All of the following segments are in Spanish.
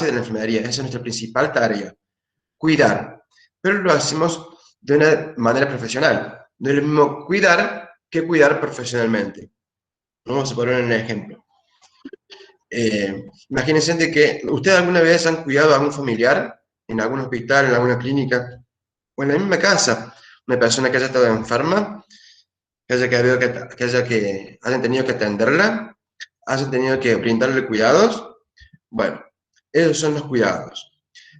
de la enfermería, esa es nuestra principal tarea, cuidar, pero lo hacemos de una manera profesional. No es lo mismo cuidar que cuidar profesionalmente. Vamos a poner un ejemplo. Imagínense de que ustedes alguna vez han cuidado a algún familiar en algún hospital, en alguna clínica, o en la misma casa, una persona que haya estado enferma, hayan tenido que atenderla, hayan tenido que brindarle cuidados. Bueno, esos son los cuidados.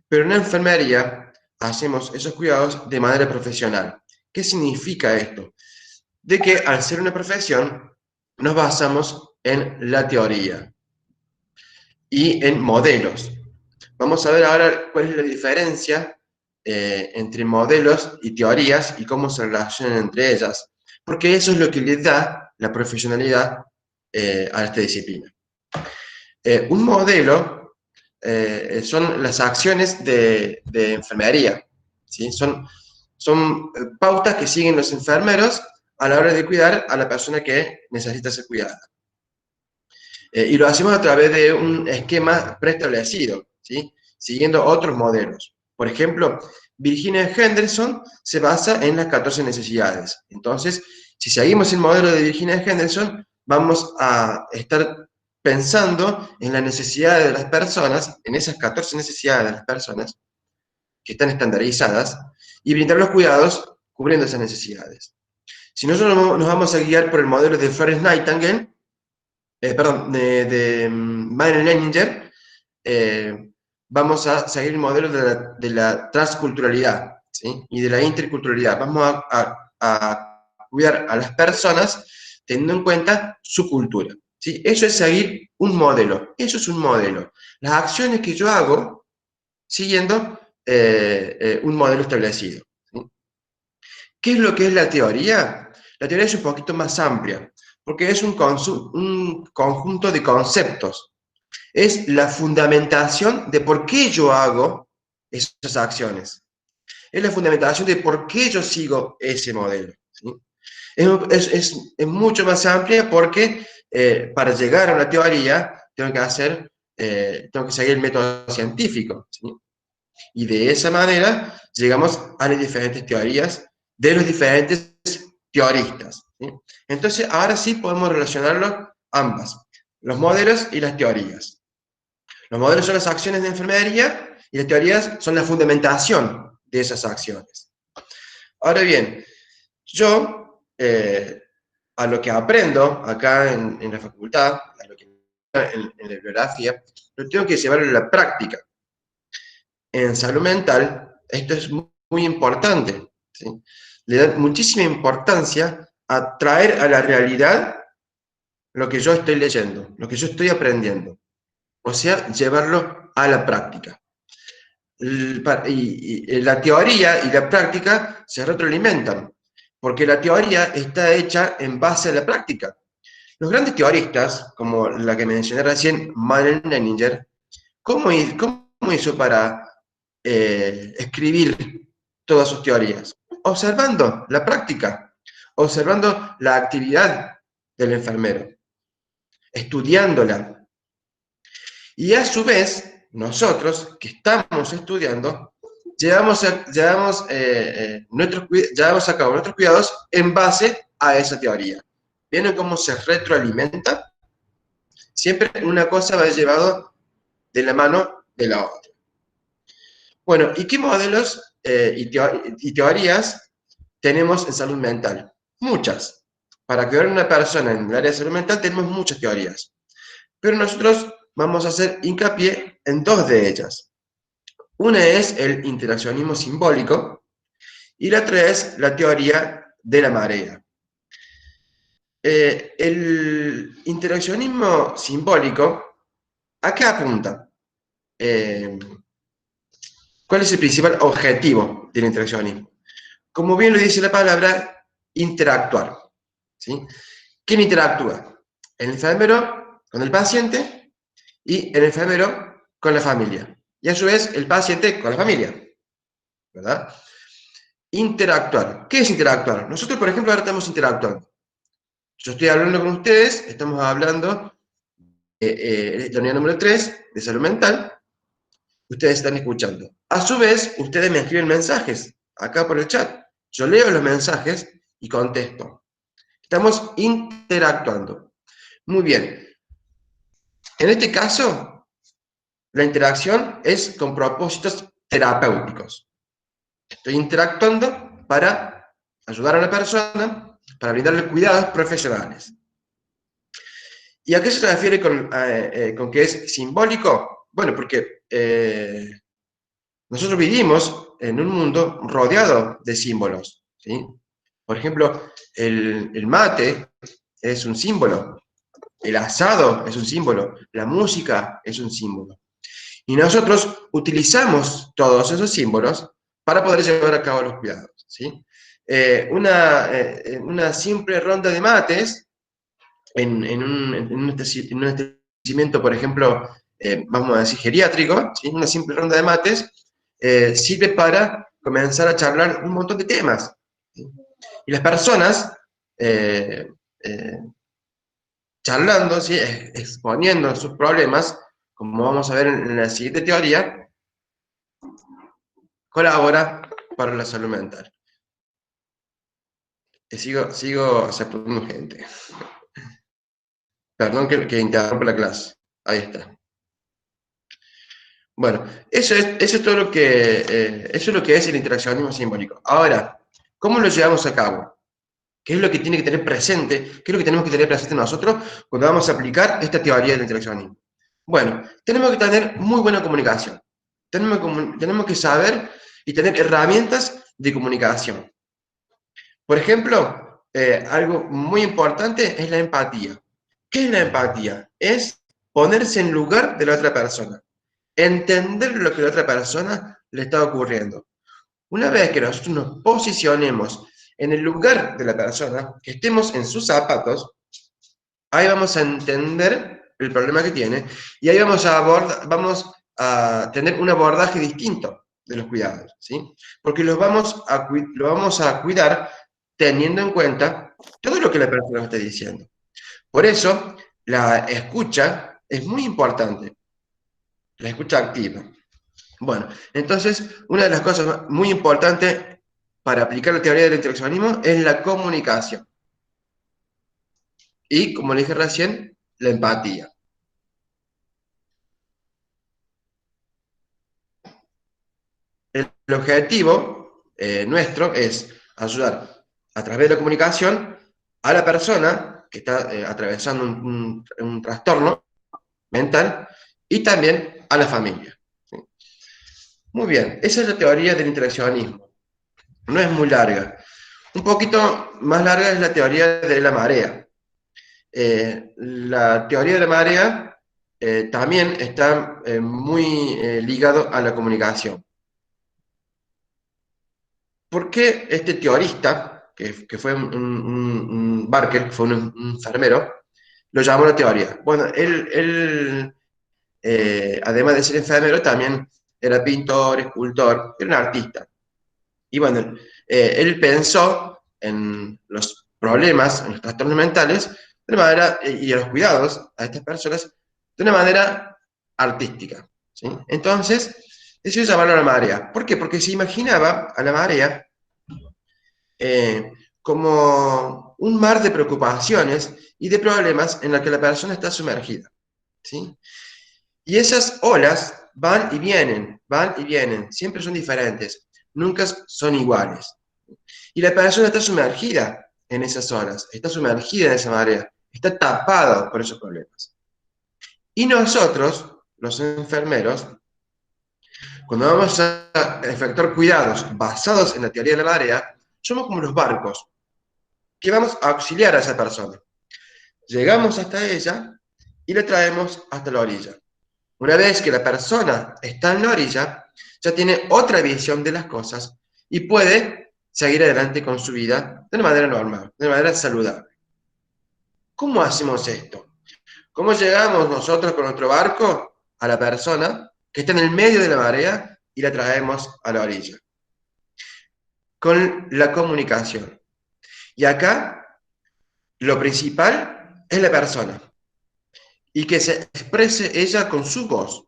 Pero en la enfermería hacemos esos cuidados de manera profesional. ¿Qué significa esto? De que al ser una profesión nos basamos en la teoría y en modelos. Vamos a ver ahora cuál es la diferencia entre modelos y teorías y cómo se relacionan entre ellas, porque eso es lo que le da la profesionalidad a esta disciplina. Un modelo son las acciones de enfermería, ¿sí? Son pautas que siguen los enfermeros a la hora de cuidar a la persona que necesita ser cuidada. Y lo hacemos a través de un esquema preestablecido, ¿sí? Siguiendo otros modelos. Por ejemplo, Virginia Henderson se basa en las 14 necesidades. Entonces, si seguimos el modelo de Virginia Henderson, vamos a estar pensando en las necesidades de las personas, en esas 14 necesidades de las personas que están estandarizadas, y brindar los cuidados cubriendo esas necesidades. Si nosotros nos vamos a guiar por el modelo de Florence Nightingale, de Marilyn Leninger, vamos a seguir el modelo de la transculturalidad, ¿sí? Y de la interculturalidad. Vamos a cuidar a las personas teniendo en cuenta su cultura, ¿sí? Eso es seguir un modelo, eso es un modelo. Las acciones que yo hago siguiendo un modelo establecido, ¿sí? ¿Qué es lo que es la teoría? La teoría es un poquito más amplia, porque es un conjunto de conceptos. Es la fundamentación de por qué yo hago esas acciones. Es la fundamentación de por qué yo sigo ese modelo, ¿sí? Es mucho más amplia porque para llegar a una teoría tengo que seguir el método científico, ¿sí? Y de esa manera llegamos a las diferentes teorías de los diferentes teoristas, ¿sí? Entonces, ahora sí podemos relacionarlo ambas, los modelos y las teorías. Los modelos son las acciones de enfermería y las teorías son la fundamentación de esas acciones. Ahora bien, yo, a lo que aprendo acá en la facultad, a lo que en la bibliografía, lo tengo que llevar a la práctica. En salud mental, esto es muy importante, ¿sí? Le da muchísima importancia a traer a la realidad lo que yo estoy leyendo, lo que yo estoy aprendiendo. O sea, llevarlo a la práctica. Y la teoría y la práctica se retroalimentan, porque la teoría está hecha en base a la práctica. Los grandes teoristas, como la que mencioné recién, Marilyn Leninger, ¿cómo hizo para escribir todas sus teorías? Observando la práctica, observando la actividad del enfermero, estudiándola. Y a su vez, nosotros que estamos estudiando, llevamos a cabo nuestros cuidados en base a esa teoría. ¿Vieron cómo se retroalimenta? Siempre una cosa va llevado de la mano de la otra. Bueno, ¿y qué modelos y teorías tenemos en salud mental? Muchas. Para cuidar a una persona en el área de salud mental tenemos muchas teorías. Pero nosotros vamos a hacer hincapié en dos de ellas. Una es el interaccionismo simbólico y la otra es la teoría de la marea. El interaccionismo simbólico, ¿a qué apunta? ¿Cuál es el principal objetivo del interaccionismo? Como bien lo dice la palabra, interactuar, ¿sí? ¿Quién interactúa? El enfermero con el paciente y el enfermero con la familia. Y a su vez, el paciente con la familia, ¿verdad? Interactuar. ¿Qué es interactuar? Nosotros, por ejemplo, ahora estamos interactuando. Yo estoy hablando con ustedes, estamos hablando de la unidad número 3 de salud mental, ustedes están escuchando. A su vez, ustedes me escriben mensajes acá por el chat. Yo leo los mensajes y contesto. Estamos interactuando. Muy bien. En este caso, la interacción es con propósitos terapéuticos. Estoy interactuando para ayudar a la persona, para brindarle cuidados profesionales. ¿Y a qué se refiere con que es simbólico? Bueno, porque nosotros vivimos en un mundo rodeado de símbolos, ¿sí? Por ejemplo, el mate es un símbolo, el asado es un símbolo, la música es un símbolo. Y nosotros utilizamos todos esos símbolos para poder llevar a cabo los cuidados, ¿sí? Una simple ronda de mates en un establecimiento, por ejemplo, vamos a decir geriátrico, ¿sí? Una simple ronda de mates, sirve para comenzar a charlar un montón de temas, ¿sí? Y las personas, eh, eh, charlando, ¿sí? Exponiendo sus problemas, como vamos a ver en la siguiente teoría, colabora para la salud mental. Sigo aceptando gente. Perdón que interrumpa la clase. Ahí está. Bueno, eso es todo lo que, eso es lo que es el interaccionismo simbólico. Ahora, ¿cómo lo llevamos a cabo? ¿Qué es lo que tiene que tener presente? ¿Qué es lo que tenemos que tener presente nosotros cuando vamos a aplicar esta teoría del interaccionismo? Bueno, tenemos que tener muy buena comunicación. Tenemos que saber y tener herramientas de comunicación. Por ejemplo, algo muy importante es la empatía. ¿Qué es la empatía? Es ponerse en lugar de la otra persona, entender lo que a la otra persona le está ocurriendo. Una vez que nosotros nos posicionemos en el lugar de la persona, que estemos en sus zapatos, ahí vamos a entender el problema que tiene y ahí vamos a tener un abordaje distinto de los cuidados, ¿sí? Porque lo vamos a cuidar teniendo en cuenta todo lo que la persona está diciendo. Por eso, la escucha es muy importante, la escucha activa. Bueno, entonces, una de las cosas muy importantes para aplicar la teoría del interaccionismo es la comunicación. Y, como le dije recién, la empatía. El objetivo nuestro es ayudar a través de la comunicación a la persona que está atravesando un trastorno mental y también a la familia. ¿Sí? Muy bien, esa es la teoría del interaccionismo. No es muy larga. Un poquito más larga es la teoría de la marea. La teoría de la marea también está muy ligado a la comunicación. ¿Por qué este teorista, que fue un Barker, fue un enfermero, lo llamó la teoría? Bueno, él además de ser enfermero, también era pintor, escultor, era un artista. Y bueno, él pensó en los problemas, en los trastornos mentales, de una manera, y en los cuidados a estas personas, de una manera artística, ¿sí? Entonces, decidió llamarlo a la marea. ¿Por qué? Porque se imaginaba a la marea como un mar de preocupaciones y de problemas en la que la persona está sumergida, ¿sí? Y esas olas van y vienen, siempre son diferentes, nunca son iguales. Y la persona está sumergida en esas olas, está sumergida en esa marea, está tapado por esos problemas. Y nosotros, los enfermeros, cuando vamos a efectuar cuidados basados en la teoría de la marea, somos como los barcos que vamos a auxiliar a esa persona. Llegamos hasta ella y la traemos hasta la orilla. Una vez que la persona está en la orilla, ya tiene otra visión de las cosas y puede seguir adelante con su vida de una manera normal, de una manera saludable. ¿Cómo hacemos esto? ¿Cómo llegamos nosotros con nuestro barco a la persona que está en el medio de la marea y la traemos a la orilla? Con la comunicación. Y acá lo principal es la persona y que se exprese ella con su voz.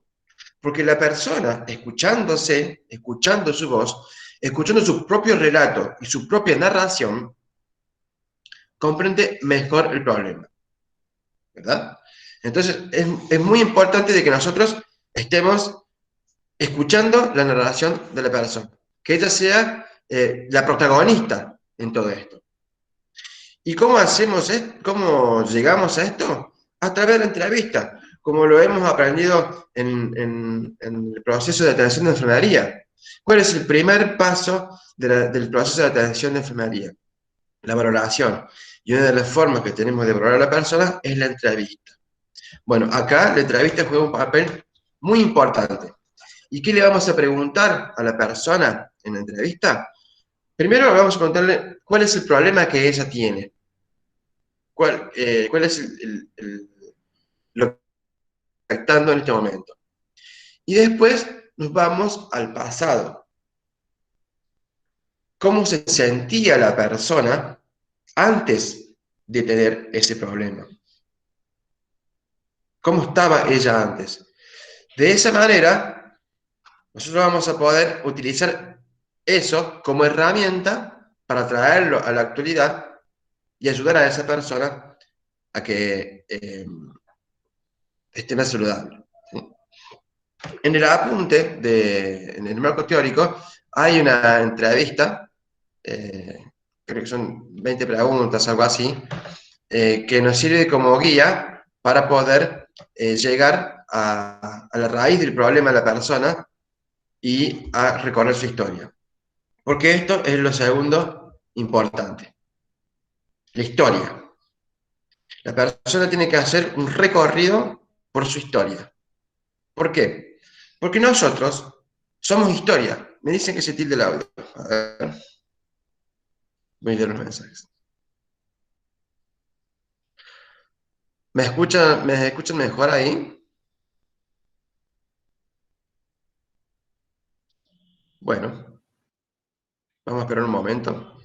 Porque la persona, escuchándose, escuchando su voz, escuchando su propio relato y su propia narración, comprende mejor el problema, ¿verdad? Entonces, es muy importante de que nosotros estemos escuchando la narración de la persona, que ella sea la protagonista en todo esto. ¿Y cómo hacemos esto? ¿Cómo llegamos a esto? A través de la entrevista, como lo hemos aprendido en el proceso de atención de enfermería. ¿Cuál es el primer paso del proceso de atención de enfermería? La valoración. Y una de las formas que tenemos de valorar a la persona es la entrevista. Bueno, acá la entrevista juega un papel muy importante. ¿Y qué le vamos a preguntar a la persona en la entrevista? Primero vamos a preguntarle cuál es el problema que ella tiene. ¿Cuál es lo que está afectando en este momento? Y después nos vamos al pasado. ¿Cómo se sentía la persona antes de tener ese problema? ¿Cómo estaba ella antes? De esa manera, nosotros vamos a poder utilizar eso como herramienta para traerlo a la actualidad y ayudar a esa persona a que esté más saludable. ¿Sí? En el apunte, en el marco teórico, hay una entrevista, creo que son 20 preguntas, algo así, que nos sirve como guía para poder llegar a la raíz del problema de la persona y a recorrer su historia. Porque esto es lo segundo importante, la historia. La persona tiene que hacer un recorrido por su historia. ¿Por qué? Porque nosotros somos historia. Me dicen que se tilde el audio. A ver, voy a leer los mensajes. ¿Me escuchan mejor ahí? Bueno, vamos a esperar un momento.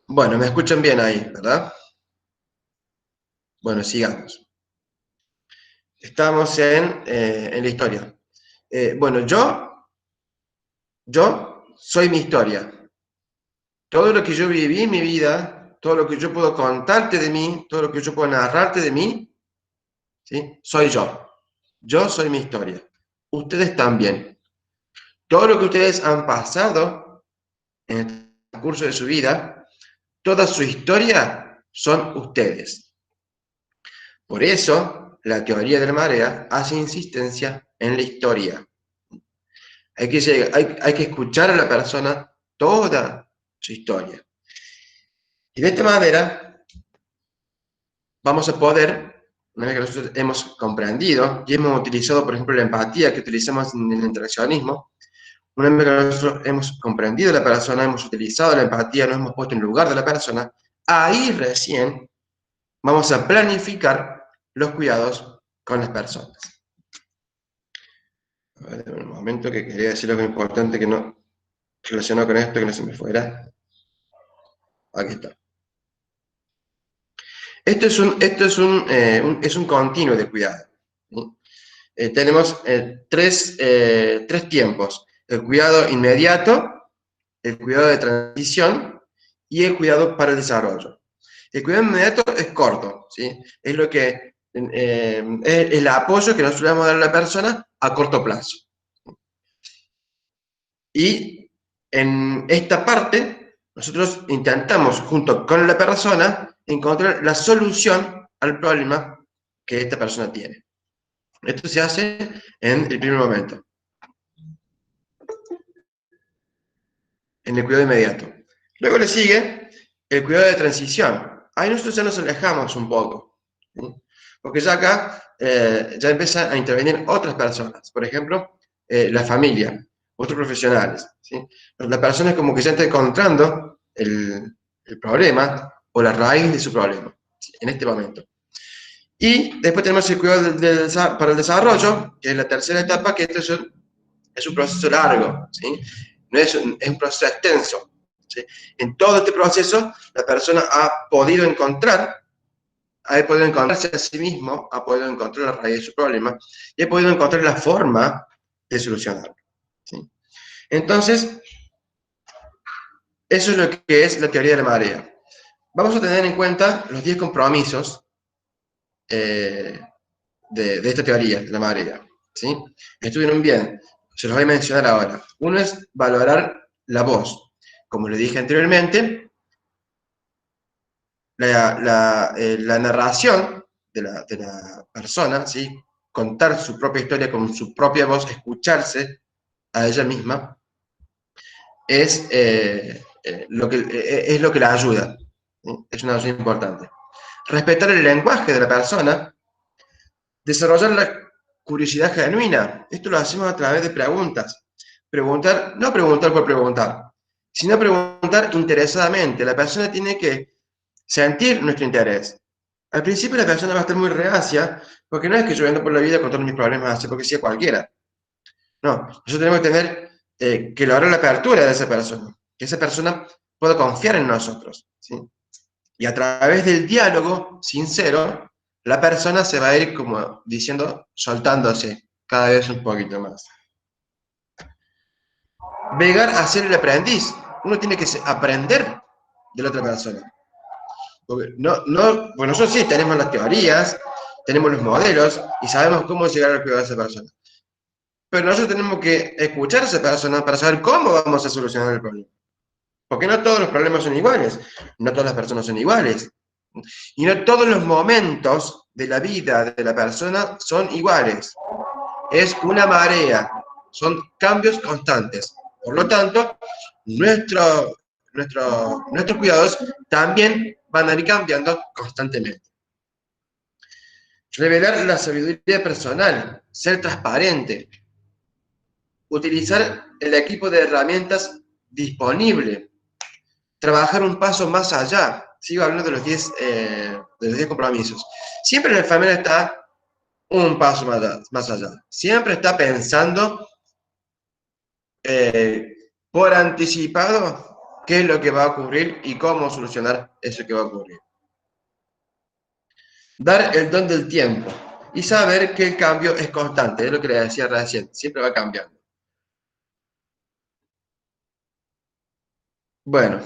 Bueno, me escuchan bien ahí, ¿verdad? Bueno, sigamos. Estamos en la historia. Bueno, yo soy mi historia. Todo lo que yo viví en mi vida, todo lo que yo puedo contarte de mí, todo lo que yo puedo narrarte de mí, ¿sí? Soy yo. Yo soy mi historia. Ustedes también. Todo lo que ustedes han pasado en el curso de su vida, toda su historia son ustedes. Por eso, la teoría de la marea hace insistencia en la historia. Hay que escuchar a la persona toda su historia. Y de esta manera vamos a poder, una vez que nosotros hemos comprendido y hemos utilizado, por ejemplo, la empatía que utilizamos en el interaccionismo, una vez que nosotros hemos comprendido a la persona, hemos utilizado la empatía, nos hemos puesto en el lugar de la persona, ahí recién vamos a planificar los cuidados con las personas. A ver, un momento que quería decir algo importante que no relacionado con esto, que no se me fuera. Aquí está. Esto es un continuo de cuidado. ¿Sí? Tenemos tres tiempos. El cuidado inmediato, el cuidado de transición y el cuidado para el desarrollo. El cuidado inmediato es corto, ¿sí? Es lo que es el apoyo que nosotros vamos a dar a la persona a corto plazo. Y en esta parte, nosotros intentamos, junto con la persona, encontrar la solución al problema que esta persona tiene. Esto se hace en el primer momento, en el cuidado inmediato. Luego le sigue el cuidado de transición. Ahí nosotros ya nos alejamos un poco, ¿sí? Porque ya acá ya empiezan a intervenir otras personas, por ejemplo, la familia, otros profesionales, ¿sí? La persona es como que ya está encontrando el problema o la raíz de su problema, ¿sí? En este momento. Y después tenemos el cuidado para el desarrollo, que es la tercera etapa, que esto es un proceso largo, ¿sí? No es un proceso extenso. ¿sí? En todo este proceso, la persona ha podido encontrarse a sí mismo, ha podido encontrar la raíz de su problema y ha podido encontrar la forma de solucionarlo, ¿sí? Entonces, eso es lo que es la teoría de la marea. Vamos a tener en cuenta los 10 compromisos de esta teoría, de la marea, ¿sí? Estuvieron bien, se los voy a mencionar ahora. Uno es valorar la voz. Como les dije anteriormente, la narración de la persona, ¿sí? Contar su propia historia con su propia voz, escucharse a ella misma, es, es lo que la ayuda, ¿sí? Es una ayuda importante. Respetar el lenguaje de la persona, desarrollar la curiosidad genuina. Esto lo hacemos a través de preguntas. Preguntar, no preguntar por preguntar, sino preguntar interesadamente. La persona tiene que sentir nuestro interés. Al principio la persona va a estar muy reacia, porque no es que yo ando por la vida con todos mis problemas así porque sea cualquiera. No, nosotros tenemos que tener que lograr la apertura de esa persona, que esa persona pueda confiar en nosotros, ¿sí? Y a través del diálogo sincero, la persona se va a ir, como diciendo, soltándose cada vez un poquito más. Llegar a ser el aprendiz. Uno tiene que aprender de la otra persona. Porque bueno, nosotros sí tenemos las teorías, tenemos los modelos y sabemos cómo llegar al cuidado de esa persona. Pero nosotros tenemos que escuchar a esa persona para saber cómo vamos a solucionar el problema. Porque no todos los problemas son iguales, no todas las personas son iguales. Y no todos los momentos de la vida de la persona son iguales. Es una marea, son cambios constantes. Por lo tanto, nuestros cuidados también van a ir cambiando constantemente. Revelar la sabiduría personal, ser transparente, utilizar el equipo de herramientas disponible, trabajar un paso más allá. Sigo hablando de los 10 compromisos. Siempre en el familia está un paso más allá. Siempre está pensando por anticipado qué es lo que va a ocurrir y cómo solucionar eso que va a ocurrir. Dar el don del tiempo y saber que el cambio es constante, es lo que le decía recién, siempre va cambiando. Bueno,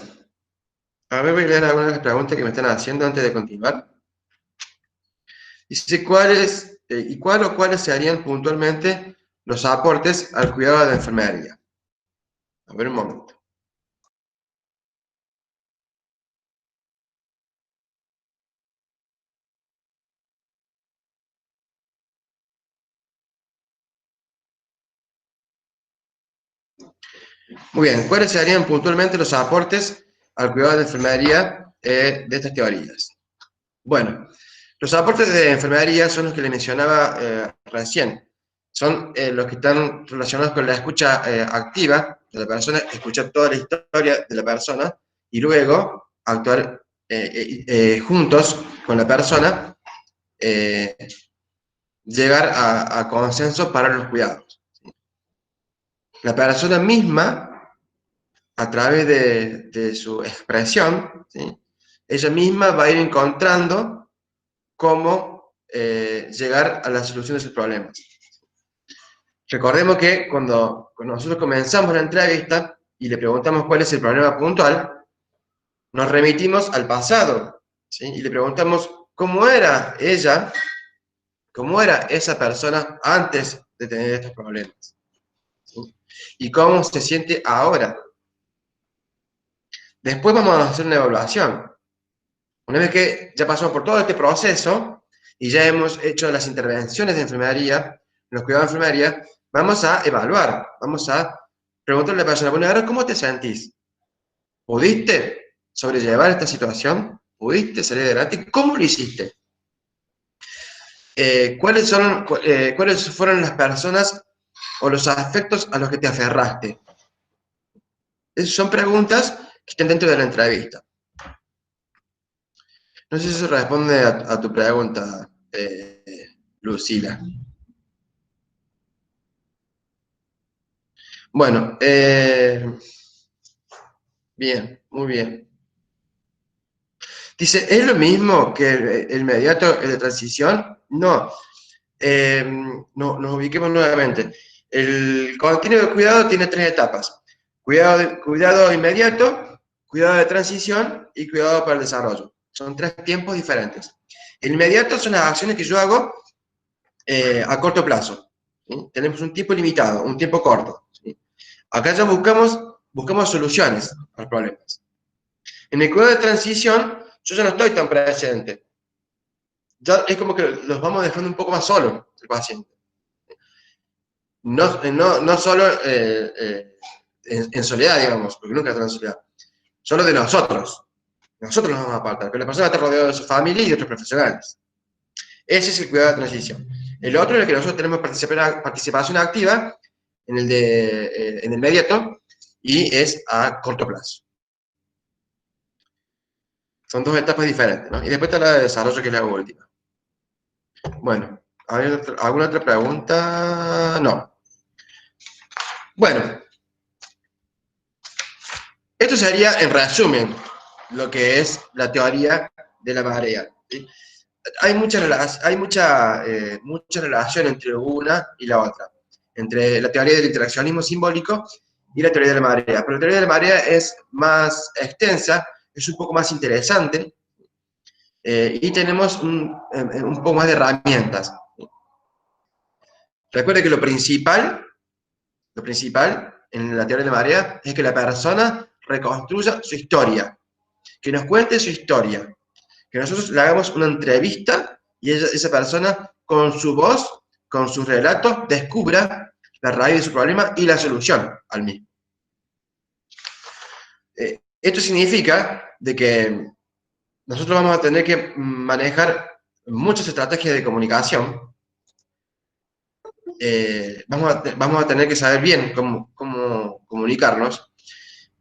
a ver, voy a leer algunas de las preguntas que me están haciendo antes de continuar. Dice, ¿cuál o cuáles serían puntualmente los aportes al cuidado de la enfermería? A ver un momento. Muy bien, ¿cuáles serían puntualmente los aportes al cuidado de la enfermería de estas teorías? Bueno, los aportes de enfermería son los que le mencionaba recién. Son los que están relacionados con la escucha activa de la persona, escuchar toda la historia de la persona y luego actuar juntos con la persona, llegar a consenso para los cuidados. La persona misma, a través de su expresión, ¿sí? Ella misma va a ir encontrando cómo llegar a la solución de sus problemas. Recordemos que cuando nosotros comenzamos la entrevista y le preguntamos cuál es el problema puntual, nos remitimos al pasado, ¿sí? Y le preguntamos cómo era ella, cómo era esa persona antes de tener estos problemas, ¿sí? Y cómo se siente ahora. Después vamos a hacer una evaluación. Una vez que ya pasamos por todo este proceso y ya hemos hecho las intervenciones de enfermería, los cuidados de enfermería, vamos a evaluar, vamos a preguntarle a la persona, bueno, ahora, ¿cómo te sentís? ¿Pudiste sobrellevar esta situación? ¿Pudiste salir adelante? ¿Cómo lo hiciste? ¿Cuáles fueron las personas o los afectos a los que te aferraste? Esas son preguntas que están dentro de la entrevista. No sé si eso responde a tu pregunta, Lucila. Bueno, Bien, muy bien. Dice, ¿es lo mismo que el inmediato, el de transición? No. Nos ubiquemos nuevamente. El continuo de cuidado tiene tres etapas. Cuidado inmediato, cuidado de transición y cuidado para el desarrollo. Son tres tiempos diferentes. El inmediato son las acciones que yo hago a corto plazo. ¿Sí? Tenemos un tiempo limitado, un tiempo corto. ¿Sí? Acá ya buscamos soluciones a los problemas. En el cuidado de transición, yo ya no estoy tan presente. Ya es como que los vamos dejando un poco más solos, el paciente. No solo en soledad, digamos, porque nunca está en soledad, solo de nosotros. Nosotros nos vamos a apartar, pero la persona está rodeada de su familia y de otros profesionales. Ese es el cuidado de transición. El otro es el que nosotros tenemos participación activa en el inmediato y es a corto plazo. Son dos etapas diferentes, ¿no? Y después está la de desarrollo, que es la última. Bueno, ¿alguna otra pregunta? No. Bueno, esto sería, en resumen, lo que es la teoría de la marea. ¿Sí? Hay mucha relación entre una y la otra, entre la teoría del interaccionismo simbólico y la teoría de la marea. Pero la teoría de la marea es más extensa, es un poco más interesante, y tenemos un poco más de herramientas. Recuerde que lo principal en la teoría de la marea es que la persona reconstruya su historia, que nos cuente su historia, que nosotros le hagamos una entrevista y esa persona con su voz, con sus relatos, descubra la raíz de su problema y la solución al mismo. Esto significa de que nosotros vamos a tener que manejar muchas estrategias de comunicación. Vamos a tener que saber bien cómo comunicarnos,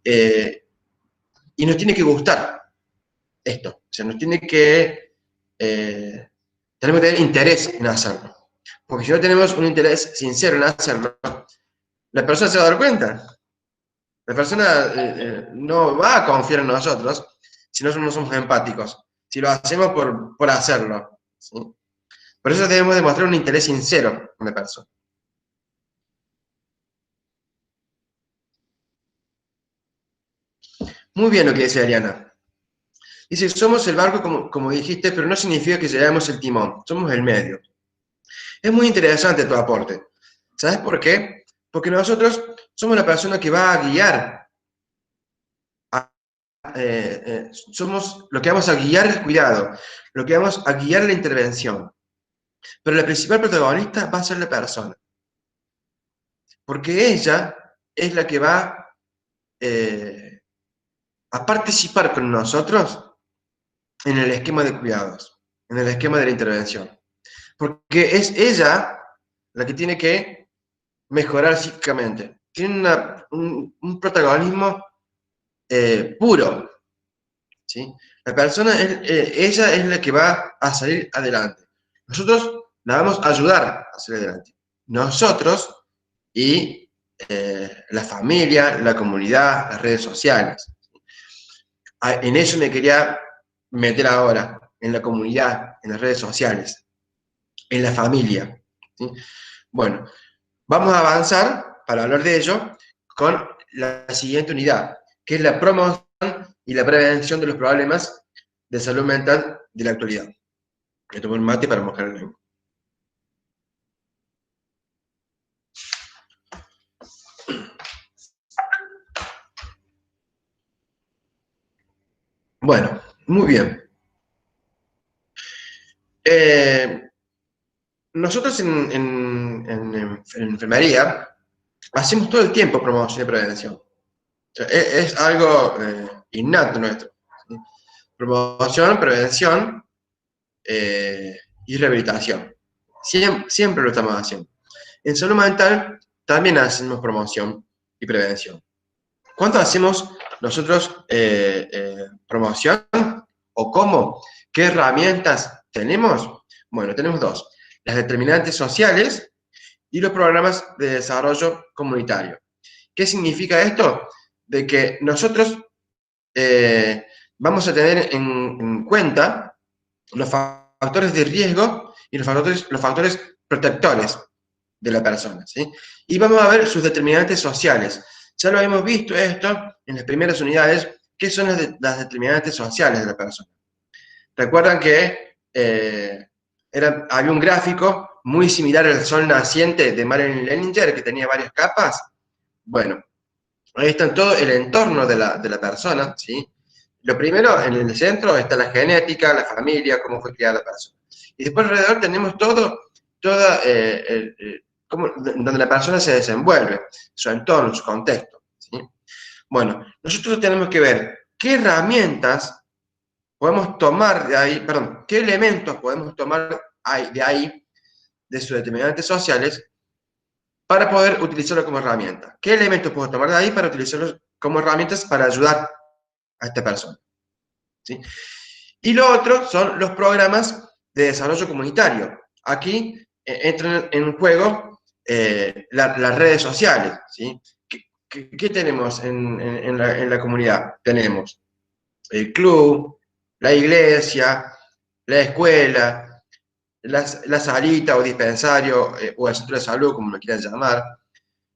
y nos tiene que gustar esto. O sea, tenemos que tener interés en hacerlo. Porque si no tenemos un interés sincero en hacerlo, la persona se va a dar cuenta. La persona no va a confiar en nosotros si no somos empáticos, si lo hacemos por hacerlo. ¿Sí? Por eso debemos demostrar un interés sincero en la persona. Muy bien lo que dice Ariana. Dice, somos el barco, como dijiste, pero no significa que llevemos el timón, somos el medio. Es muy interesante tu aporte. ¿Sabes por qué? Porque nosotros somos la persona que va a guiar. Somos lo que vamos a guiar el cuidado, lo que vamos a guiar la intervención. Pero la principal protagonista va a ser la persona. Porque ella es la que va a participar con nosotros en el esquema de cuidados, en el esquema de la intervención. Porque es ella la que tiene que mejorar psíquicamente. Tiene un protagonismo puro. ¿Sí? La persona, ella es la que va a salir adelante. Nosotros la vamos a ayudar a salir adelante. Nosotros y la familia, la comunidad, las redes sociales. En eso me quería meter ahora, en la comunidad, en las redes sociales, en la familia. ¿Sí? Bueno, vamos a avanzar para hablar de ello con la siguiente unidad, que es la promoción y la prevención de los problemas de salud mental de la actualidad. Me tomo un mate para mojar el lengua. Bueno, muy bien. Nosotros en enfermería hacemos todo el tiempo promoción y prevención. O sea, es algo innato nuestro. ¿Sí? Promoción, prevención y rehabilitación. Siempre lo estamos haciendo. En salud mental también hacemos promoción y prevención. ¿Cuánto hacemos nosotros promoción? ¿O cómo? ¿Qué herramientas tenemos? Bueno, tenemos dos. Las determinantes sociales y los programas de desarrollo comunitario. ¿Qué significa esto? De que nosotros vamos a tener en cuenta los factores de riesgo y los factores protectores de la persona, ¿sí? Y vamos a ver sus determinantes sociales. Ya lo hemos visto esto en las primeras unidades, ¿qué son las determinantes sociales de la persona? Recuerdan que había un gráfico muy similar al sol naciente de Marilyn Leninger, que tenía varias capas. Bueno, ahí está todo el entorno de la persona, ¿sí? Lo primero, en el centro está la genética, la familia, cómo fue criada la persona. Y después alrededor tenemos donde la persona se desenvuelve, su entorno, su contexto, ¿sí? Bueno, nosotros tenemos que ver qué herramientas podemos tomar de ahí, perdón, qué elementos podemos tomar de ahí, de sus determinantes sociales, para poder utilizarlo como herramienta. ¿Qué elementos puedo tomar de ahí para utilizarlos como herramientas para ayudar a esta persona? ¿Sí? Y lo otro son los programas de desarrollo comunitario. Aquí entran en juego las redes sociales, ¿sí? ¿Qué tenemos en la comunidad? Tenemos el club, la iglesia, la escuela, la salita o dispensario o el centro de salud, como lo quieran llamar,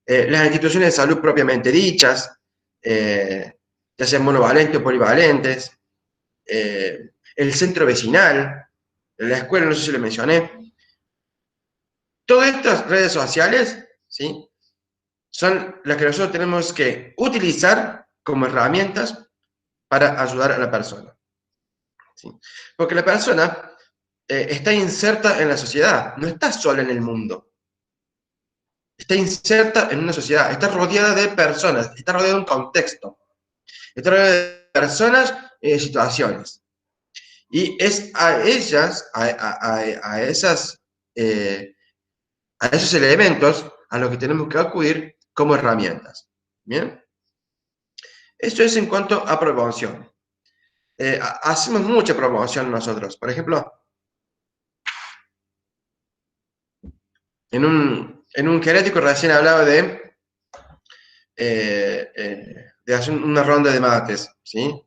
las instituciones de salud propiamente dichas, ya sean monovalentes o polivalentes, el centro vecinal, la escuela, no sé si lo mencioné. Todas estas redes sociales, ¿sí?, son las que nosotros tenemos que utilizar como herramientas para ayudar a la persona, ¿sí? Porque la persona está inserta en la sociedad, no está sola en el mundo. Está inserta en una sociedad, está rodeada de personas, está rodeada de un contexto, está rodeada de personas y de situaciones. Y es a ellas, a esos elementos, a los que tenemos que acudir como herramientas. ¿Bien? Esto es en cuanto a promoción. Hacemos mucha promoción nosotros. Por ejemplo, en un geriátrico recién hablaba de hacer una ronda de mates, ¿sí?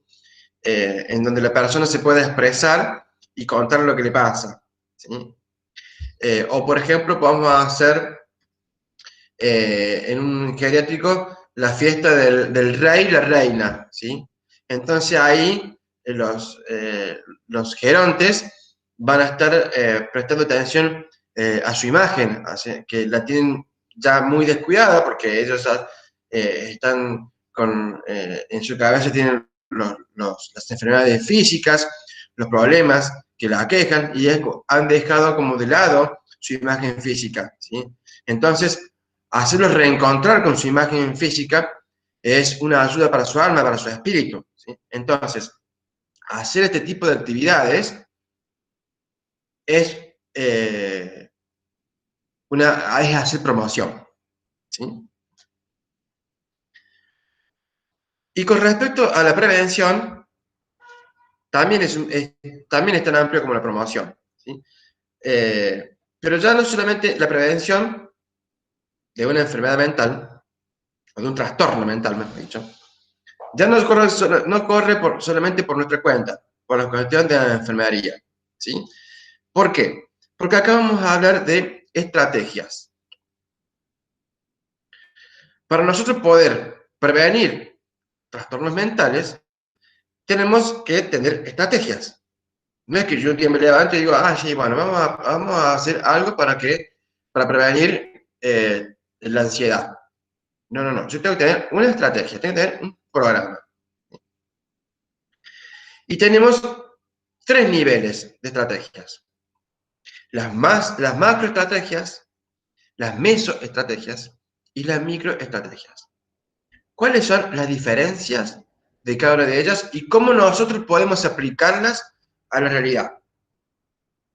En donde la persona se pueda expresar y contar lo que le pasa, ¿sí? O, por ejemplo, podemos hacer en un geriátrico la fiesta del rey y la reina, ¿sí? Entonces ahí los gerontes van a estar prestando atención a su imagen, que la tienen ya muy descuidada porque ellos están en su cabeza tienen las enfermedades físicas, los problemas que la aquejan y han dejado como de lado su imagen física, ¿sí? Entonces, hacerlos reencontrar con su imagen física es una ayuda para su alma, para su espíritu, ¿sí? Entonces, hacer este tipo de actividades es, es hacer promoción, ¿sí? Y con respecto a la prevención, también también es tan amplio como la promoción, ¿sí? Pero ya no solamente la prevención de una enfermedad mental, o de un trastorno mental, mejor dicho, ya no corre solamente por nuestra cuenta, por la cuestión de la enfermería, ¿sí? ¿Por qué? Porque acá vamos a hablar de estrategias. Para nosotros poder prevenir trastornos mentales, tenemos que tener estrategias. No es que yo un día me levante y digo, sí, bueno, vamos a hacer algo para prevenir la ansiedad. No. Yo tengo que tener una estrategia, tengo que tener un programa. Y tenemos 3 niveles de estrategias. Las macroestrategias, las mesoestrategias y las microestrategias. ¿Cuáles son las diferencias de cada una de ellas y cómo nosotros podemos aplicarlas a la realidad?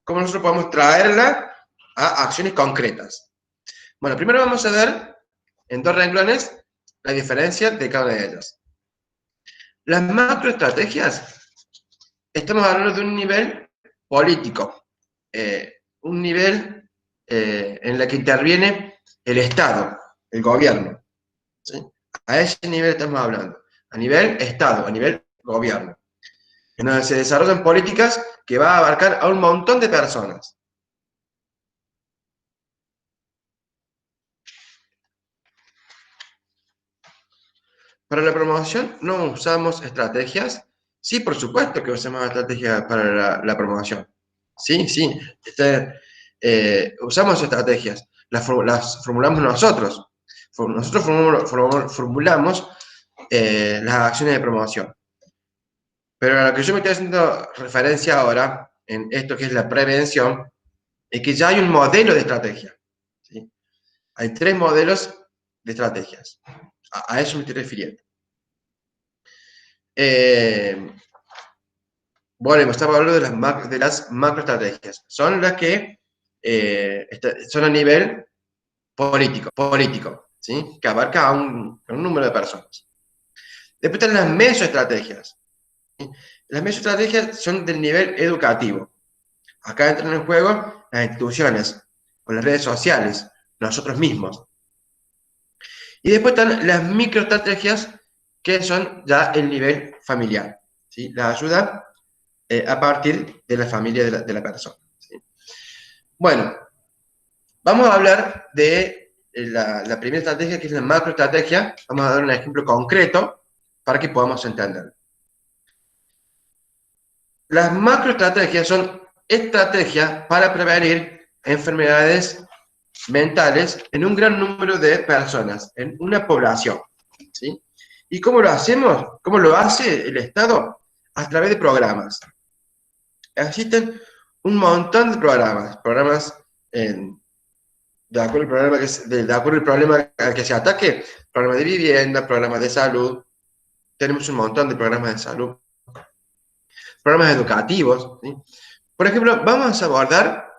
¿Cómo nosotros podemos traerla a acciones concretas? Bueno, primero vamos a ver en 2 renglones la diferencia de cada una de ellas. Las macroestrategias, estamos hablando de un nivel político, un nivel en el que interviene el Estado, el gobierno, ¿sí? A ese nivel estamos hablando, a nivel Estado, a nivel gobierno, en donde se desarrollan políticas que va a abarcar a un montón de personas. Para la promoción no usamos estrategias. Sí, por supuesto que usamos estrategias para la promoción. Sí, sí. Usamos estrategias. Las formulamos nosotros. Nosotros formulamos las acciones de promoción. Pero a lo que yo me estoy haciendo referencia ahora, en esto que es la prevención, es que ya hay un modelo de estrategia. ¿Sí? Hay 3 modelos de estrategias. A eso me estoy refiriendo. Bueno, estaba hablando de las macroestrategias. Son las que son a nivel político, ¿sí? Que abarca a un número de personas. Después están las mesoestrategias. ¿Sí? Las mesoestrategias son del nivel educativo. Acá entran en juego las instituciones, o las redes sociales, nosotros mismos. Y después están las microestrategias, que son ya el nivel familiar. ¿Sí? La ayuda a partir de la familia de la persona. ¿Sí? Bueno, vamos a hablar de la primera estrategia, que es la macroestrategia. Vamos a dar un ejemplo concreto para que podamos entender. Las macroestrategias son estrategias para prevenir enfermedades mentales en un gran número de personas, en una población. ¿Sí? ¿Y cómo lo hacemos? ¿Cómo lo hace el Estado? A través de programas. Existen un montón de programas de acuerdo al problema al que se ataque, programas de vivienda, programas de salud, tenemos un montón de programas de salud, programas educativos, ¿sí? Por ejemplo, vamos a abordar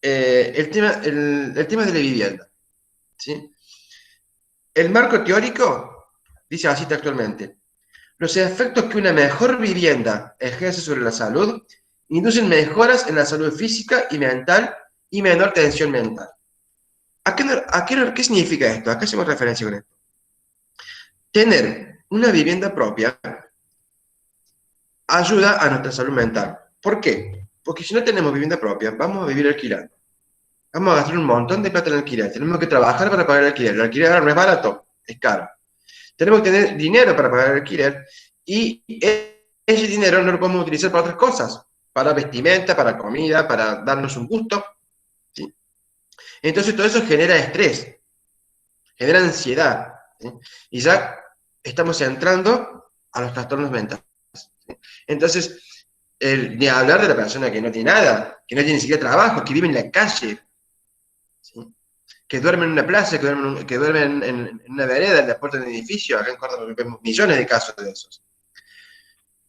el tema de la vivienda, ¿sí? El marco teórico dice así textualmente: los efectos que una mejor vivienda ejerce sobre la salud inducen mejoras en la salud física y mental y menor tensión mental. ¿Qué significa esto? ¿A qué hacemos referencia con esto? Tener una vivienda propia ayuda a nuestra salud mental. ¿Por qué? Porque si no tenemos vivienda propia, vamos a vivir alquilando. Vamos a gastar un montón de plata en alquiler. Tenemos que trabajar para pagar el alquiler. El alquiler ahora no es barato, es caro. Tenemos que tener dinero para pagar el alquiler y ese dinero no lo podemos utilizar para otras cosas. Para vestimenta, para comida, para darnos un gusto. ¿Sí? Entonces todo eso genera estrés, genera ansiedad. ¿Sí? Y ya estamos entrando a los trastornos mentales. ¿Sí? Entonces, ni hablar de la persona que no tiene nada, que no tiene ni siquiera trabajo, que vive en la calle, ¿sí? Que duerme en una plaza, que duerme en una vereda, en la puerta de un edificio. Acá en Córdoba vemos millones de casos de esos.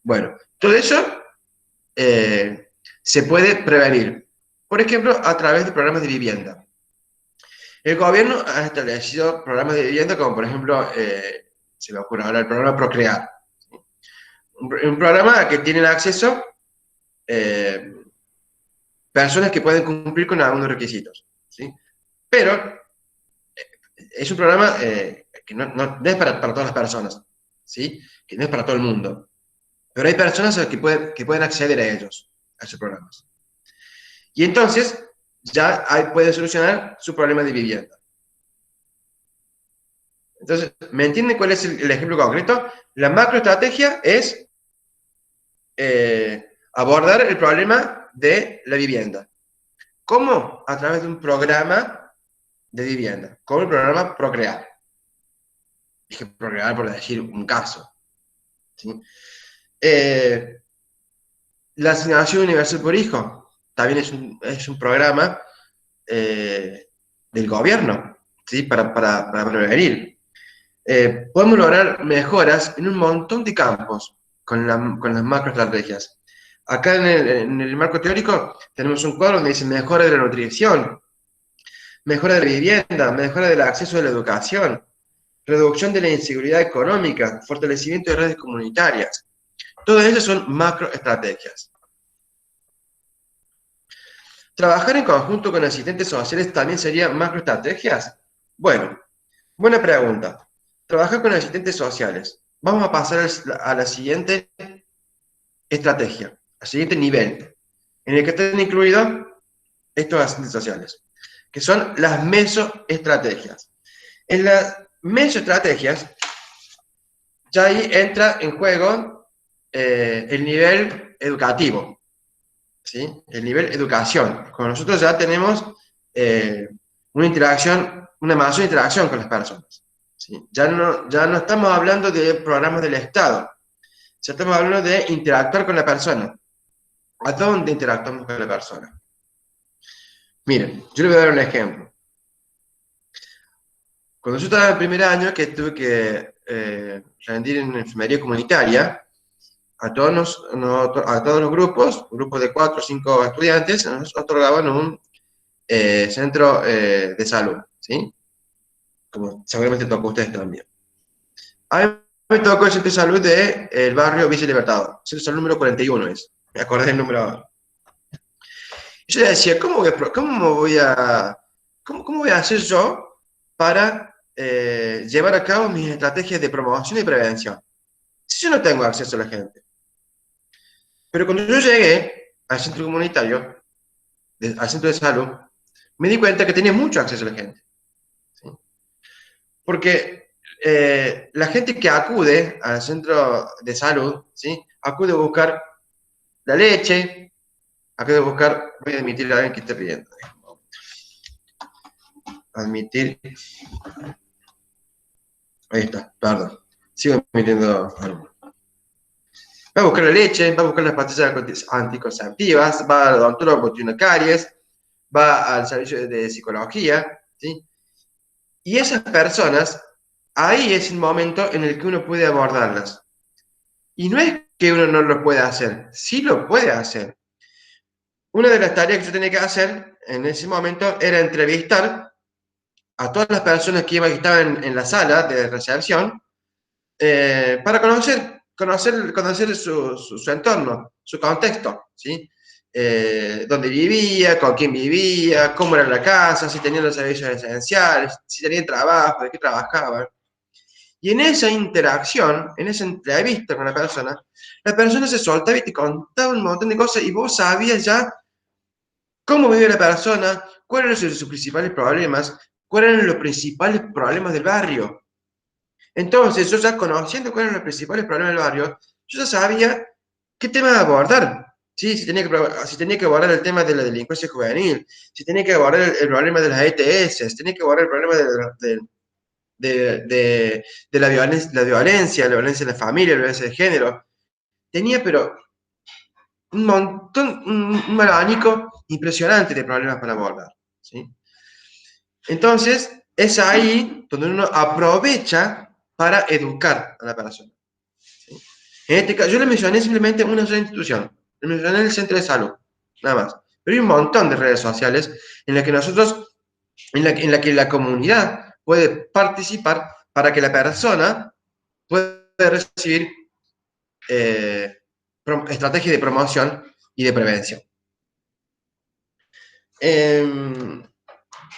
Bueno, todo eso se puede prevenir. Por ejemplo, a través de programas de vivienda. El gobierno ha establecido programas de vivienda como, por ejemplo, se me ocurre ahora el programa Procrear. ¿Sí? Un programa que tienen acceso personas que pueden cumplir con algunos requisitos. ¿Sí? Pero es un programa que no es para todas las personas, ¿sí? Que no es para todo el mundo. Pero hay personas que pueden acceder a ellos, a esos programas. Y entonces ya puede solucionar su problema de vivienda. Entonces, ¿me entienden cuál es el ejemplo concreto? La macroestrategia es abordar el problema de la vivienda. ¿Cómo? A través de un programa de vivienda, como el programa Procrear. Dije Procrear por decir un caso. ¿Sí? La asignación universal por hijo también es un programa del gobierno, ¿sí? Para prevenir. Podemos lograr mejoras en un montón de campos con las macroestrategias. Acá en el marco teórico tenemos un cuadro donde dice mejora de la nutrición, mejora de la vivienda, mejora del acceso a la educación, reducción de la inseguridad económica, fortalecimiento de redes comunitarias. Todas ellas son macroestrategias. ¿Trabajar en conjunto con asistentes sociales también sería macroestrategias? Bueno, buena pregunta. Trabajar con asistentes sociales. vamos a pasar a la siguiente estrategia, al siguiente nivel, en el que están incluidos estos asistentes sociales, que son las mesoestrategias. En las mesoestrategias, ya ahí entra en juego el nivel educativo, ¿sí? El nivel educación. Con nosotros ya tenemos una interacción, una mayor interacción con las personas, ¿sí? Ya no estamos hablando de programas del Estado, ya estamos hablando de interactuar con la persona. ¿A dónde interactuamos con la persona? Miren, yo le voy a dar un ejemplo. Cuando yo estaba en el primer año, que tuve que rendir en enfermería comunitaria, a todos los grupos, un grupo de 4 o 5 estudiantes, nos otorgaban un centro de salud, ¿sí? Como seguramente tocó a ustedes también. A mí me tocó el centro de salud del barrio Villa Libertador, centro de salud número 41 es, me acordé del número ahora. Y yo le decía, ¿cómo voy a hacer yo para llevar a cabo mis estrategias de promoción y prevención si yo no tengo acceso a la gente? Pero cuando yo llegué al centro comunitario, al centro de salud, me di cuenta que tenía mucho acceso a la gente, ¿sí? Porque la gente que acude al centro de salud, ¿sí? Acude a buscar la leche, acude a buscar, voy a admitir a alguien que esté riendo. Admitir, ahí está, perdón, sigo admitiendo algo. Va a buscar la leche, va a buscar las pastillas anticonceptivas, va al odontólogo porque tiene caries, va al servicio de psicología, ¿sí? Y esas personas, ahí es el momento en el que uno puede abordarlas. Y no es que uno no lo pueda hacer, sí lo puede hacer. Una de las tareas que yo tenía que hacer en ese momento era entrevistar a todas las personas que estaban en la sala de recepción para conocer su entorno, su contexto, ¿sí? Dónde vivía, con quién vivía, cómo era la casa, si tenían los servicios esenciales, si tenían trabajo, de qué trabajaban. Y en esa interacción, en esa entrevista con la persona se soltaba y te contaba un montón de cosas y vos sabías ya cómo vive la persona, cuáles eran sus principales problemas, cuáles eran los principales problemas del barrio. Entonces, yo ya conociendo cuáles eran los principales problemas del barrio, yo ya sabía qué tema abordar. ¿Sí? Si tenía que abordar el tema de la delincuencia juvenil, si tenía que abordar el problema de las ETS, si tenía que abordar el problema de la violencia en la familia, la violencia de género. Tenía, pero un montón, un abanico impresionante de problemas para abordar, ¿sí? Entonces, es ahí donde uno aprovecha para educar a la persona, ¿sí? En este caso, yo le mencioné simplemente una sola institución, le mencioné el centro de salud, nada más. Pero hay un montón de redes sociales en las que en la que la comunidad puede participar para que la persona pueda recibir estrategias de promoción y de prevención.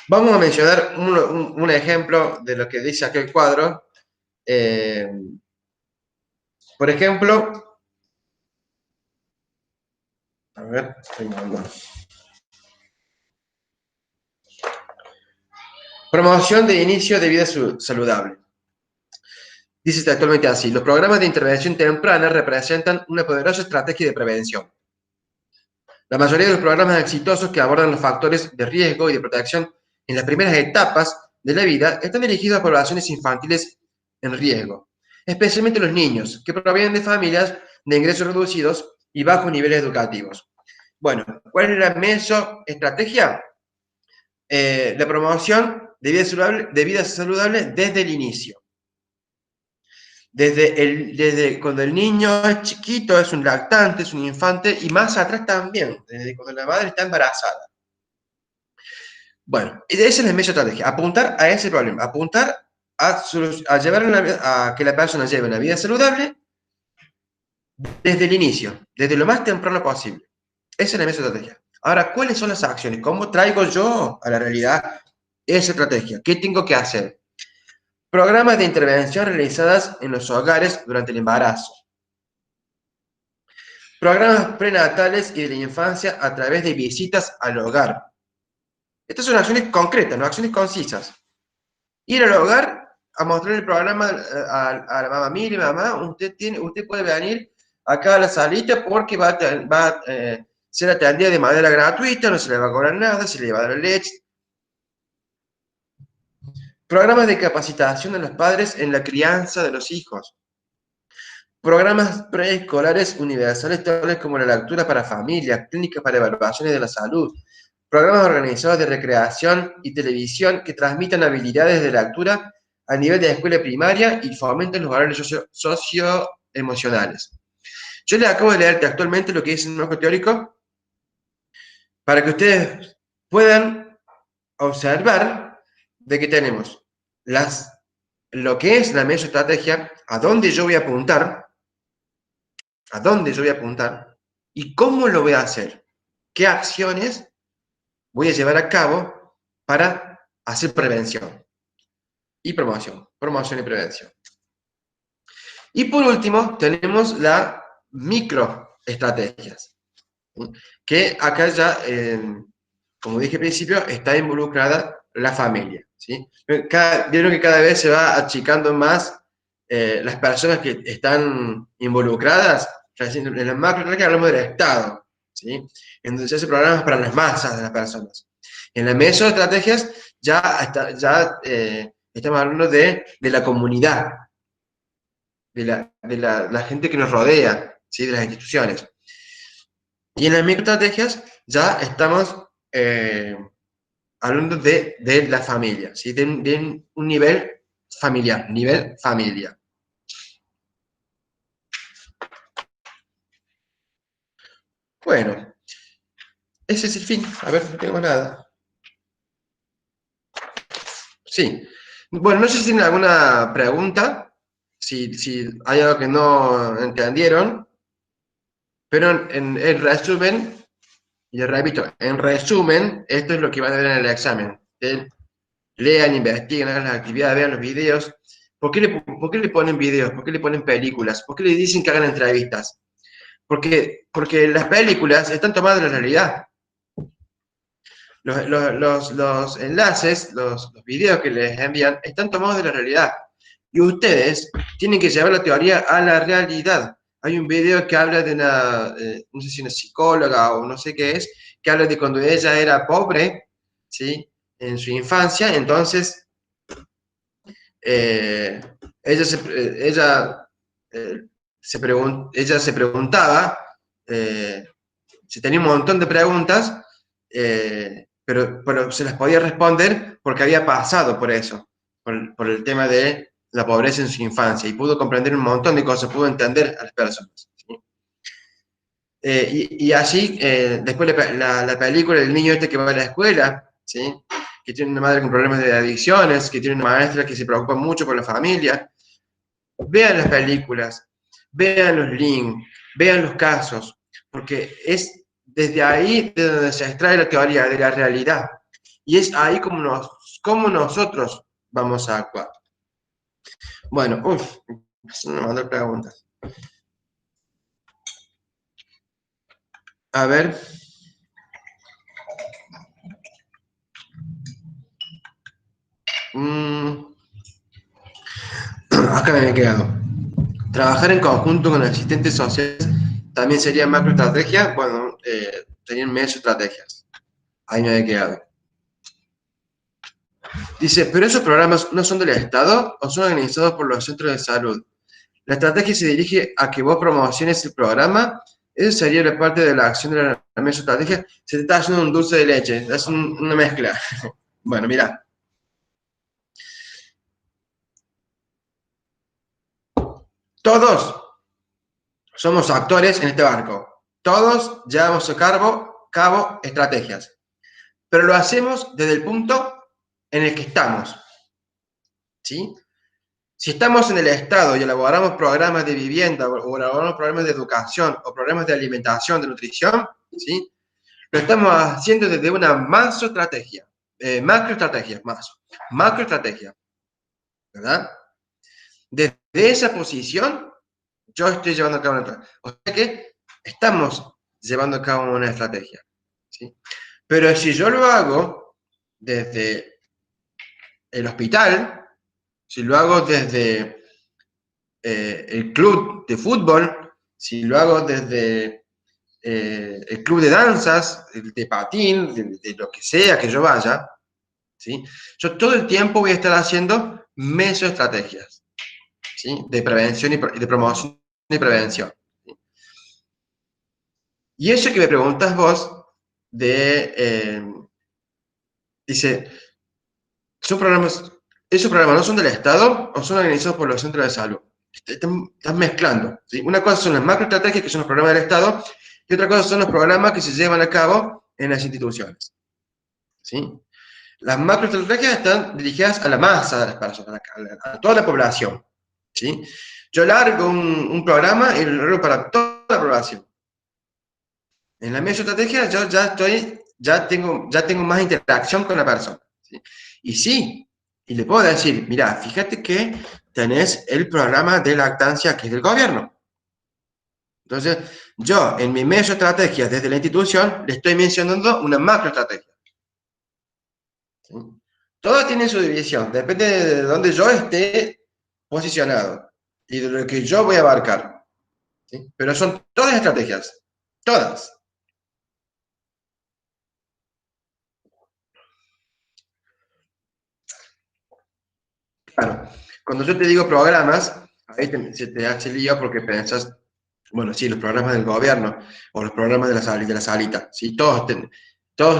Vamos a mencionar un ejemplo de lo que dice aquel cuadro. Por ejemplo, a ver, promoción de inicio de vida saludable. Dice actualmente así: los programas de intervención temprana representan una poderosa estrategia de prevención. La mayoría de los programas exitosos que abordan los factores de riesgo y de protección en las primeras etapas de la vida están dirigidos a poblaciones infantiles en riesgo, especialmente los niños, que provienen de familias de ingresos reducidos y bajos niveles educativos. Bueno, ¿cuál es la mesoestrategia? La promoción de vida saludable desde el inicio. Desde cuando el niño es chiquito, es un lactante, es un infante, y más atrás también, desde cuando la madre está embarazada. Bueno, esa es la mesoestrategia, apuntar a ese problema, apuntar a que la persona lleve una vida saludable desde el inicio, desde lo más temprano posible. Esa es la mesoestrategia. Ahora, ¿cuáles son las acciones? ¿Cómo traigo yo a la realidad esa estrategia? ¿Qué tengo que hacer? Programas de intervención realizadas en los hogares durante el embarazo. Programas prenatales y de la infancia a través de visitas al hogar. Estas son acciones concretas, ¿no? Acciones concisas. Ir al hogar a mostrar el programa a la mamá. Mire, mamá, usted puede venir acá a la salita porque va a ser atendida de manera gratuita, no se le va a cobrar nada, se le va a dar leche. Programas de capacitación a los padres en la crianza de los hijos. Programas preescolares universales tales como la lectura para familias, clínicas para evaluaciones de la salud, programas organizados de recreación y televisión que transmitan habilidades de lectura a nivel de escuela primaria y fomenten los valores socioemocionales. Yo les acabo de leer textualmente lo que dice el marco teórico para que ustedes puedan observar de que tenemos lo que es la mesoestrategia, a dónde yo voy a apuntar, y cómo lo voy a hacer, qué acciones voy a llevar a cabo para hacer prevención y promoción y prevención. Y por último, tenemos las microestrategias, que acá ya, como dije al principio, está involucrada la familia, ¿sí? Vieron que cada vez se va achicando más las personas que están involucradas. En la macroestrategia hablamos del Estado, ¿sí? Entonces se hace programas para las masas de las personas. En las mesoestrategias estamos hablando de la comunidad, de la gente que nos rodea, ¿sí? De las instituciones. Y en las microestrategias ya estamos hablando de la familia, ¿sí? De un nivel familiar, Bueno, ese es el fin. A ver, no tengo nada. Sí. Bueno, no sé si tienen alguna pregunta, si hay algo que no entendieron, pero en resumen, y les repito, en resumen, esto es lo que van a ver en el examen. Lean, investiguen, hagan las actividades, vean los videos. ¿Por qué le ponen videos? ¿Por qué le ponen películas? ¿Por qué le dicen que hagan entrevistas? Porque las películas están tomadas de la realidad. Los enlaces, los videos que les envían, están tomados de la realidad. Y ustedes tienen que llevar la teoría a la realidad. Hay un video que habla de no sé si una psicóloga o no sé qué es, que habla de cuando ella era pobre, ¿sí? En su infancia, entonces eh, ella se preguntaba, si tenía un montón de preguntas, pero se las podía responder porque había pasado por eso, por el tema de la pobreza en su infancia, y pudo comprender un montón de cosas, pudo entender a las personas, ¿sí? Y así, después la película del niño este que va a la escuela, ¿sí? Que tiene una madre con problemas de adicciones, que tiene una maestra que se preocupa mucho por la familia. Vean las películas, vean los links, vean los casos, porque es desde ahí de donde se extrae la teoría de la realidad. Y es ahí como nosotros vamos a actuar. Bueno, me mandó preguntas. A ver. Acá me he quedado. Trabajar en conjunto con asistentes sociales también sería macroestrategia. Bueno, serían mesoestrategias. Ahí me he quedado. Dice, ¿pero esos programas no son del Estado o son organizados por los centros de salud? La estrategia se dirige a que vos promociones el programa. Eso sería la parte de la acción de la mesoestrategia. Se te está haciendo un dulce de leche, es una mezcla. Bueno, mira. Todos somos actores en este barco. Todos llevamos a cabo estrategias. Pero lo hacemos desde el punto en el que estamos, ¿sí? Si estamos en el Estado y elaboramos programas de vivienda o elaboramos programas de educación o programas de alimentación, de nutrición, ¿sí? Lo estamos haciendo desde una macroestrategia, macroestrategia. ¿verdad? Desde esa posición, yo estoy llevando a cabo una estrategia. O sea que estamos llevando a cabo una estrategia, ¿sí? Pero si yo lo hago desde el hospital, si lo hago desde el club de fútbol, si lo hago desde el club de danzas, de patín, de lo que sea que yo vaya, ¿sí? Yo todo el tiempo voy a estar haciendo mesoestrategias, ¿sí? De prevención y de promoción y prevención. ¿Sí? Y eso que me preguntas vos, dice, ¿son programas, esos programas no son del Estado o son organizados por los centros de salud? Estás mezclando, ¿sí? Una cosa son las macroestrategias, que son los programas del Estado, y otra cosa son los programas que se llevan a cabo en las instituciones, ¿sí? Las macroestrategias están dirigidas a la masa de las personas, a toda la población, ¿sí? Yo largo un programa y lo largo para toda la población. En la mesoestrategia yo ya tengo más interacción con la persona, ¿sí? Y sí, y le puedo decir, mira, fíjate que tenés el programa de lactancia que es del gobierno. Entonces, yo en mi mesoestrategia desde la institución le estoy mencionando una macroestrategia, ¿sí? Todo tiene su división, depende de dónde yo esté posicionado y de lo que yo voy a abarcar, ¿sí? Pero son todas estrategias, todas. Claro, cuando yo te digo programas, ahí se te hace lío porque pensás, bueno, sí, los programas del gobierno o los programas de la salita, ¿sí? Todos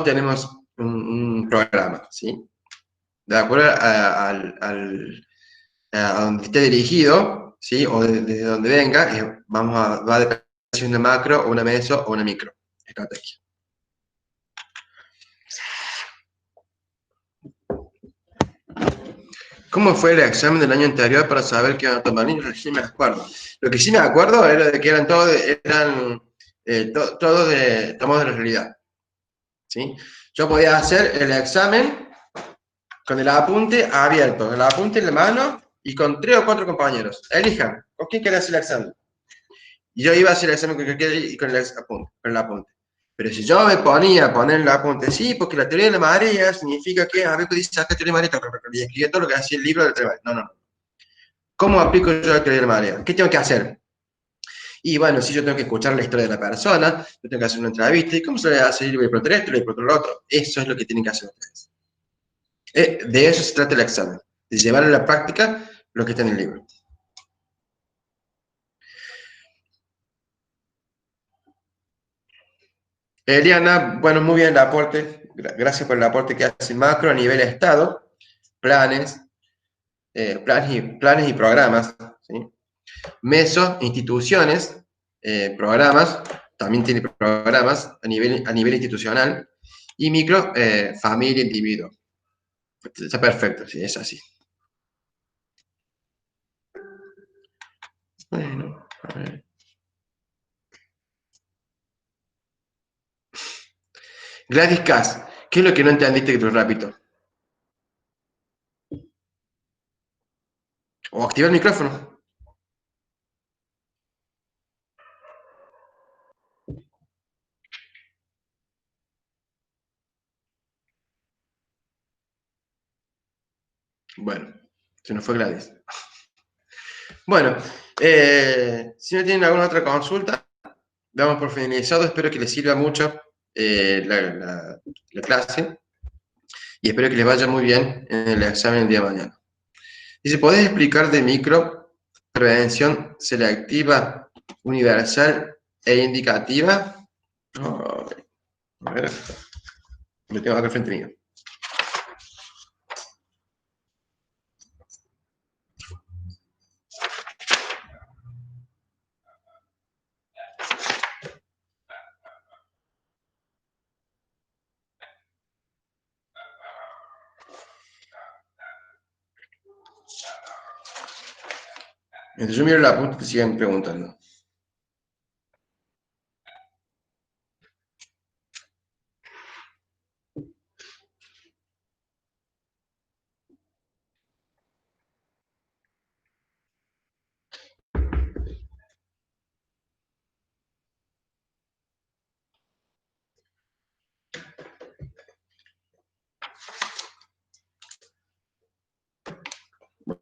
tenemos un programa, ¿sí? De acuerdo a donde esté dirigido, ¿sí? O desde donde venga, va a depender si es una macro, o una meso o una micro estrategia. ¿Cómo fue el examen del año anterior para saber qué iban a tomar niños? Sí me acuerdo. Lo que sí me acuerdo era de que todos tomados de la realidad, ¿sí? Yo podía hacer el examen con el apunte abierto, el apunte en la mano y con 3 o 4 compañeros. Elijan, ¿con quién querés hacer el examen? Y yo iba a hacer el examen con el que quería y con el apunte. Pero si yo me ponía a poner el apunte, sí, porque la teoría de la marea significa que, a ver, tú dices, acá teoría de la marea, y escribía todo lo que hacía el libro de la. No, no. ¿Cómo aplico yo la teoría de la marea? ¿Qué tengo que hacer? Y bueno, si yo tengo que escuchar la historia de la persona, yo tengo que hacer una entrevista, ¿y cómo se le hace? Le voy a preguntar esto, le voy a preguntar lo otro. Eso es lo que tienen que hacer ustedes. De eso se trata el examen, de llevar a la práctica lo que está en el libro. Eliana, bueno, muy bien el aporte, gracias por el aporte que hace Macro a nivel Estado, planes, planes y programas, ¿sí? Meso, instituciones, programas, también tiene programas a nivel institucional, y micro, familia, individuo. Está perfecto, sí, es así. Bueno, a ver. Gladys Cass, ¿qué es lo que no entendiste que te lo repito? O activar el micrófono. Bueno, se nos fue Gladys. Bueno, si no tienen alguna otra consulta, damos por finalizado. Espero que les sirva mucho la clase y espero que les vaya muy bien en el examen el día de mañana. Dice, ¿podés explicar de micro prevención selectiva, universal e indicativa? Oh, a ver, lo tengo acá frente mío. Entonces yo miro la punta y te siguen preguntando.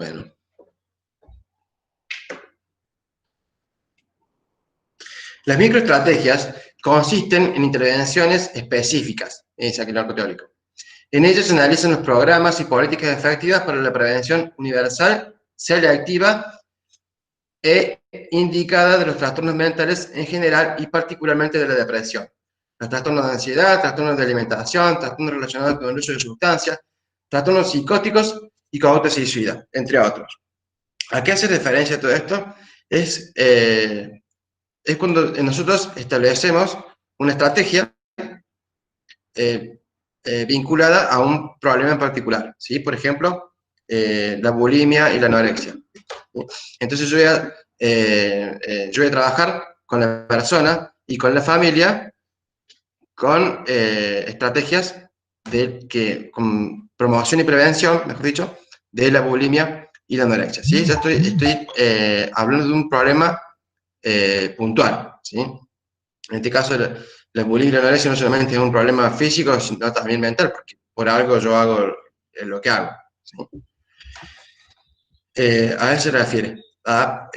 Bueno. Las microestrategias consisten en intervenciones específicas, dice aquí el arco teórico. En ellas se analizan los programas y políticas efectivas para la prevención universal, selectiva e indicada de los trastornos mentales en general y particularmente de la depresión. Los trastornos de ansiedad, trastornos de alimentación, trastornos relacionados con el uso de sustancias, trastornos psicóticos y conducta suicida, entre otros. ¿A qué hace referencia todo esto? Es cuando nosotros establecemos una estrategia vinculada a un problema en particular, ¿sí? Por ejemplo, la bulimia y la anorexia. Entonces yo voy a trabajar con la persona y con la familia con estrategias con promoción y prevención, mejor dicho, de la bulimia y la anorexia, ¿sí? Ya estoy hablando de un problema puntual, ¿sí? En este caso, la bulimia y la anorexia no solamente es un problema físico, sino también mental, porque por algo yo hago lo que hago, ¿sí? A eso se refiere, a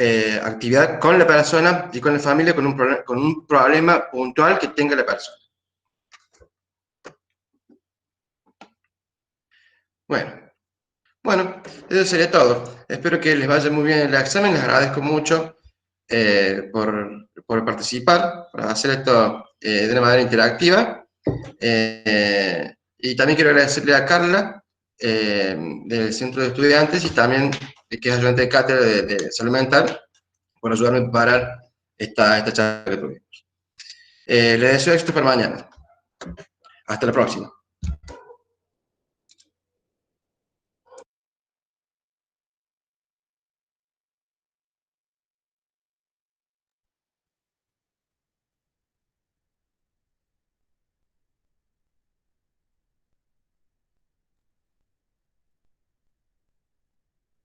actividad con la persona y con la familia con un problema puntual que tenga la persona. Bueno, eso sería todo. Espero que les vaya muy bien el examen, les agradezco mucho por participar, por hacer esto de una manera interactiva. Y también quiero agradecerle a Carla del Centro de Estudiantes y también que es ayudante de cátedra de salud mental por ayudarme a preparar esta charla que tuvimos. Les deseo éxito para mañana. Hasta la próxima.